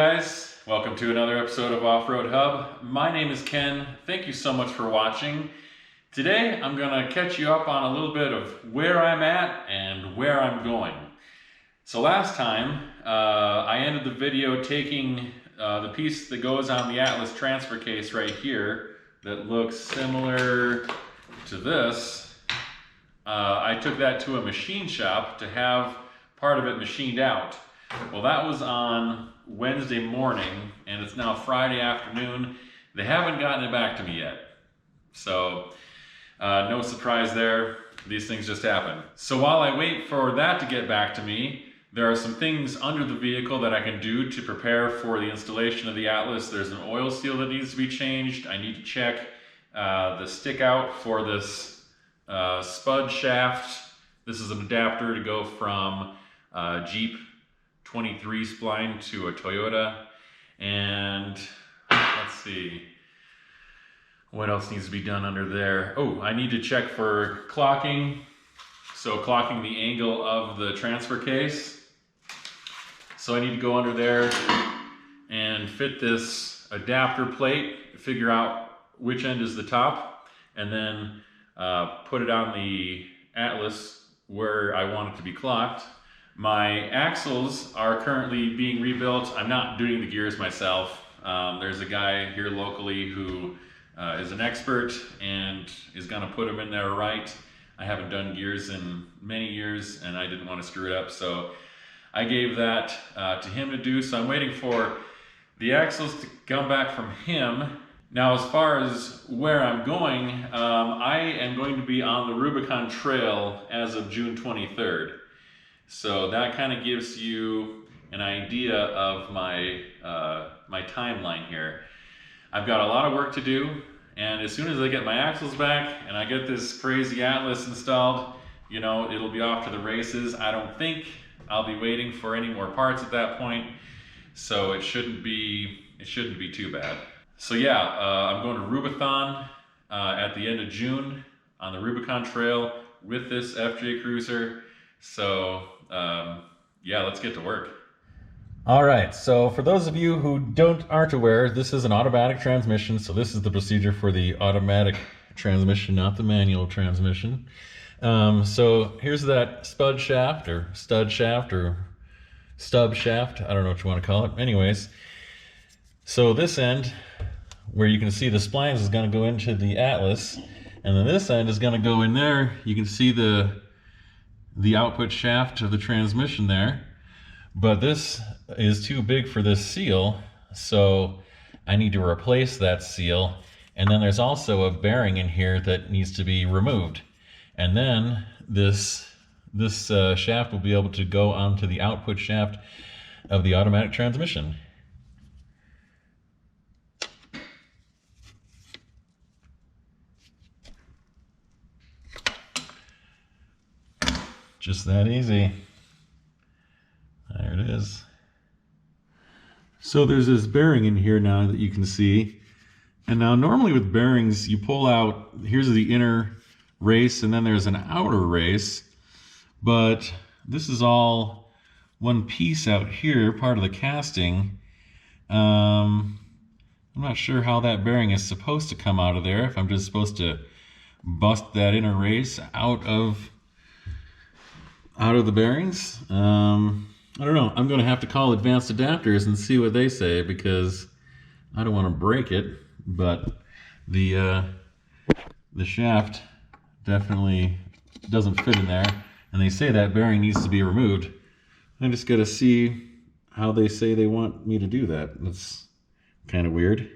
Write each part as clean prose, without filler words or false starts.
guys, welcome to another episode of Off-Road Hub. My name is Ken. Thank you so much for watching. Today I'm going to catch you up on a little bit of where I'm at and where I'm going. So last time I ended the video taking the piece that goes on the Atlas transfer case right here that looks similar to this. I took that to a machine shop to have part of it machined out. Well, that was on Wednesday morning, and it's now Friday afternoon. They haven't gotten it back to me yet. So, no surprise there. These things just happen. So while I wait for that to get back to me, there are some things under the vehicle that I can do to prepare for the installation of the Atlas. There's an oil seal that needs to be changed. I need to check the stick out for this spud shaft. This is an adapter to go from Jeep 23 spline to a Toyota. And let's see, what else needs to be done under there? Oh, I need to check for clocking. So clocking the angle of the transfer case. So I need to go under there and fit this adapter plate, figure out which end is the top, and then put it on the Atlas where I want it to be clocked. My axles are currently being rebuilt. I'm not doing the gears myself. There's a guy here locally who is an expert and is gonna put them in there right. I haven't done gears in many years and I didn't want to screw it up, so I gave that to him to do. So I'm waiting for the axles to come back from him. Now, as far as where I'm going, I am going to be on the Rubicon Trail as of June 23rd. So that kind of gives you an idea of my my timeline here. I've got a lot of work to do, and as soon as I get my axles back and I get this crazy Atlas installed, you know, it'll be off to the races. I don't think I'll be waiting for any more parts at that point, so it shouldn't be too bad. So yeah, I'm going to Rubathon at the end of June on the Rubicon Trail with this FJ Cruiser. So yeah, let's get to work. All right, so for those of you who aren't aware, this is an automatic transmission. So this is the procedure for the automatic transmission, not the manual transmission. So here's that spud shaft or stud shaft or stub shaft. I don't know what you want to call it. Anyways, so this end where you can see the splines is going to go into the Atlas, and then this end is going to go in there. You can see the output shaft of the transmission there, but this is too big for this seal, so I need to replace that seal. And then there's also a bearing in here that needs to be removed, and then this shaft will be able to go onto the output shaft of the automatic transmission. Just that easy. There it is. So there's this bearing in here now that you can see. And now normally with bearings, you pull out, here's the inner race and then there's an outer race. But this is all one piece out here, part of the casting. I'm not sure how that bearing is supposed to come out of there, if I'm just supposed to bust that inner race out of the bearings. I don't know. I'm going to have to call Advanced Adapters and see what they say, because I don't want to break it, but the shaft definitely doesn't fit in there, and they say that bearing needs to be removed. I just got to see how they say they want me to do that. That's kind of weird.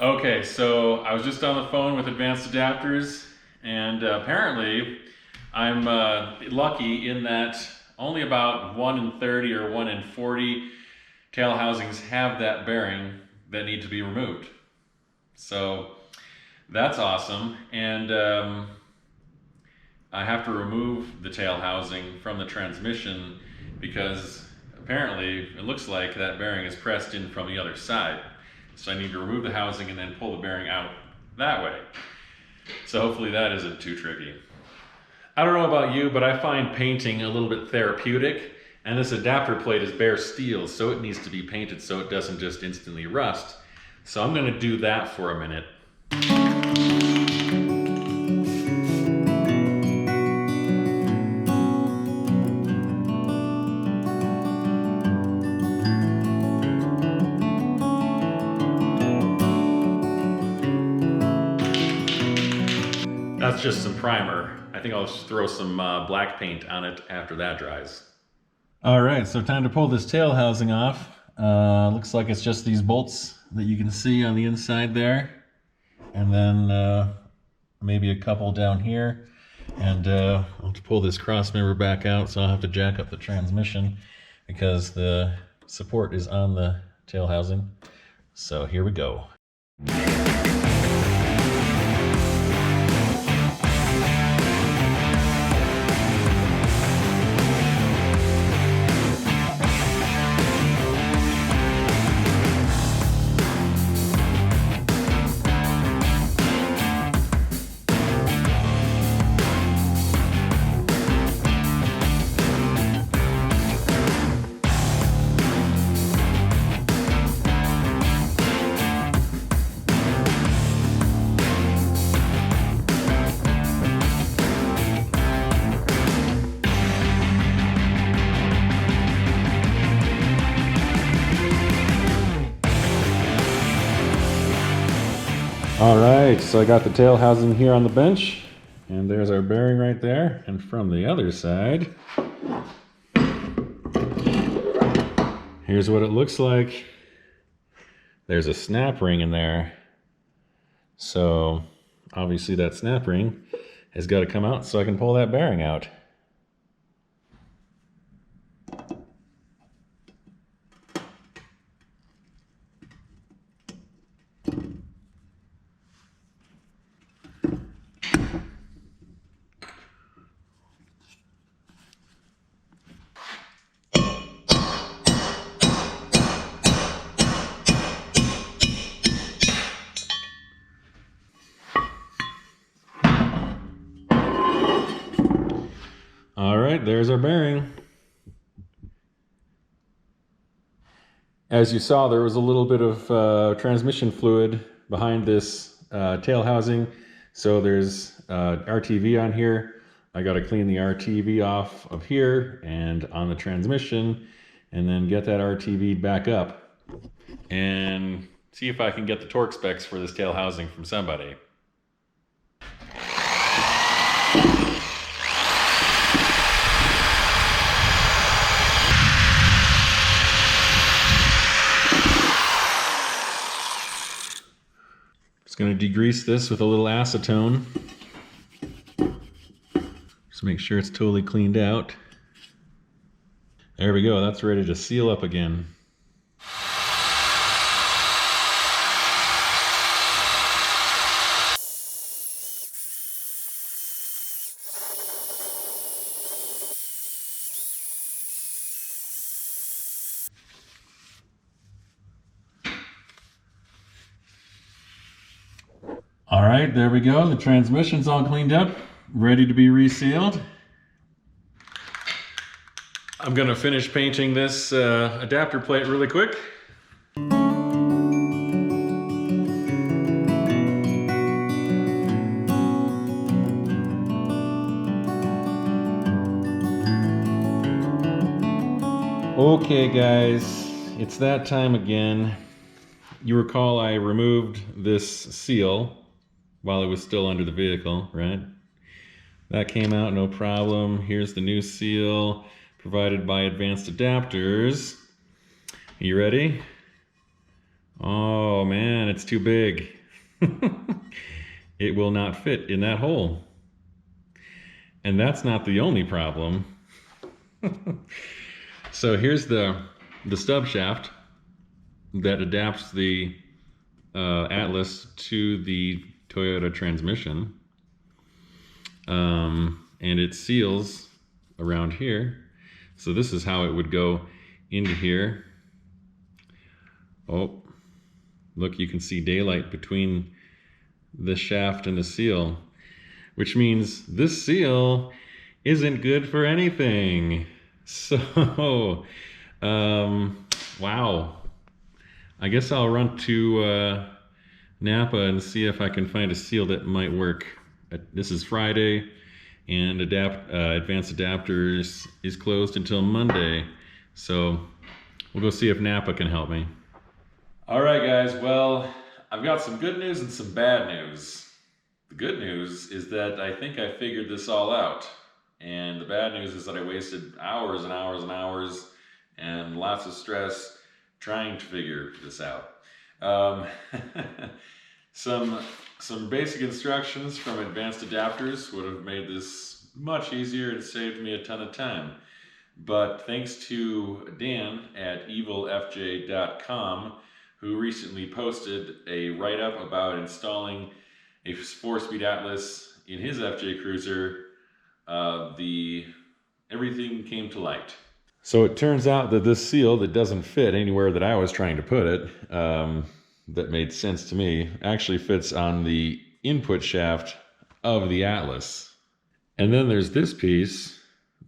Okay, so I was just on the phone with Advanced Adapters, and apparently I'm lucky in that only about 1 in 30 or 1 in 40 tail housings have that bearing that need to be removed. So that's awesome, and I have to remove the tail housing from the transmission because apparently it looks like that bearing is pressed in from the other side. So I need to remove the housing and then pull the bearing out that way. So hopefully that isn't too tricky. I don't know about you, but I find painting a little bit therapeutic, and this adapter plate is bare steel, so it needs to be painted so it doesn't just instantly rust. So I'm going to do that for a minute. That's just some primer. I think I'll just throw some black paint on it after that dries. All right, so time to pull this tail housing off. Looks like it's just these bolts that you can see on the inside there. And then maybe a couple down here. And I'll have to pull this cross member back out, so I'll have to jack up the transmission because the support is on the tail housing. So here we go. All right, so I got the tail housing here on the bench, and there's our bearing right there. And from the other side, here's what it looks like. There's a snap ring in there. So obviously that snap ring has got to come out so I can pull that bearing out. All right, there's our bearing. As you saw, there was a little bit of transmission fluid behind this tail housing. So there's RTV on here. I got to clean the RTV off of here and on the transmission, and then get that RTV back up and see if I can get the torque specs for this tail housing from somebody. Just going to degrease this with a little acetone. Just make sure it's totally cleaned out. There we go, that's ready to seal up again. All right, there we go. The transmission's all cleaned up, ready to be resealed. I'm gonna finish painting this adapter plate really quick. Okay guys, it's that time again. You recall I removed this seal while it was still under the vehicle, right? That came out no problem. Here's the new seal provided by Advanced Adapters. You ready? Oh man, it's too big. It will not fit in that hole. And that's not the only problem. So here's the stub shaft that adapts the Atlas to the Toyota transmission, and it seals around here. So this is how it would go into here. Oh, look, you can see daylight between the shaft and the seal, which means this seal isn't good for anything. So, wow. I guess I'll run to Napa and see if I can find a seal that might work. This is Friday, and Advanced Adapters is closed until Monday. So we'll go see if Napa can help me. All right, guys. Well, I've got some good news and some bad news. The good news is that I think I figured this all out. And the bad news is that I wasted hours and hours and hours and lots of stress trying to figure this out. Some basic instructions from Advanced Adapters would have made this much easier and saved me a ton of time. But thanks to Dan at evilfj.com, who recently posted a write-up about installing a 4-speed Atlas in his FJ Cruiser, everything came to light. So it turns out that this seal that doesn't fit anywhere that I was trying to put it, that made sense to me, actually fits on the input shaft of the Atlas. And then there's this piece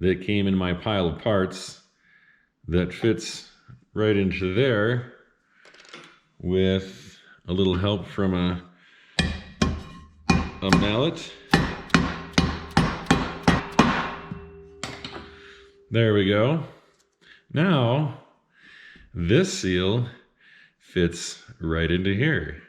that came in my pile of parts that fits right into there with a little help from a mallet. There we go. Now, this seal fits right into here.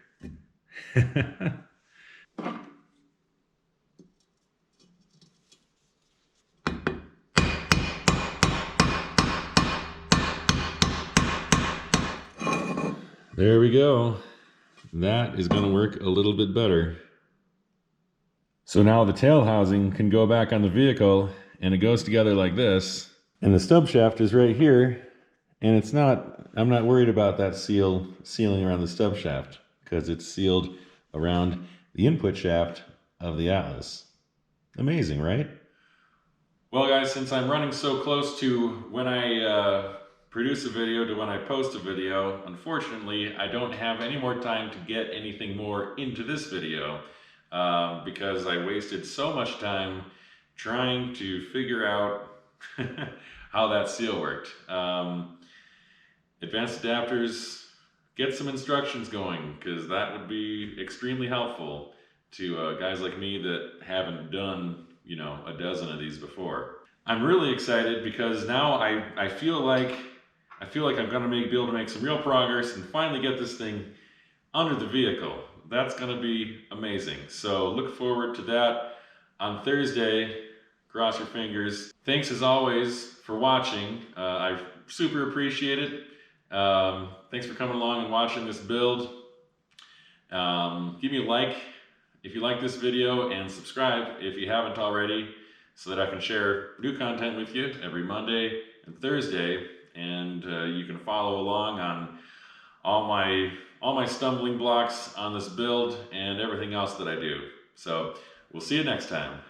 There we go. That is going to work a little bit better. So now the tail housing can go back on the vehicle, and it goes together like this. And the stub shaft is right here, and I'm not worried about that sealing around the stub shaft, because it's sealed around the input shaft of the Atlas. Amazing, right? Well, guys, since I'm running so close to when I produce a video to when I post a video, unfortunately, I don't have any more time to get anything more into this video because I wasted so much time trying to figure out how that seal worked. Advanced Adapters, get some instructions going, because that would be extremely helpful to guys like me that haven't done, a dozen of these before. I'm really excited because now I feel like I'm going to be able to make some real progress and finally get this thing under the vehicle. That's going to be amazing. So look forward to that on Thursday. Cross your fingers. Thanks as always for watching. I super appreciate it. Thanks for coming along and watching this build. Give me a like if you like this video, and subscribe if you haven't already, so that I can share new content with you every Monday and Thursday, and you can follow along on all my stumbling blocks on this build and everything else that I do. So we'll see you next time.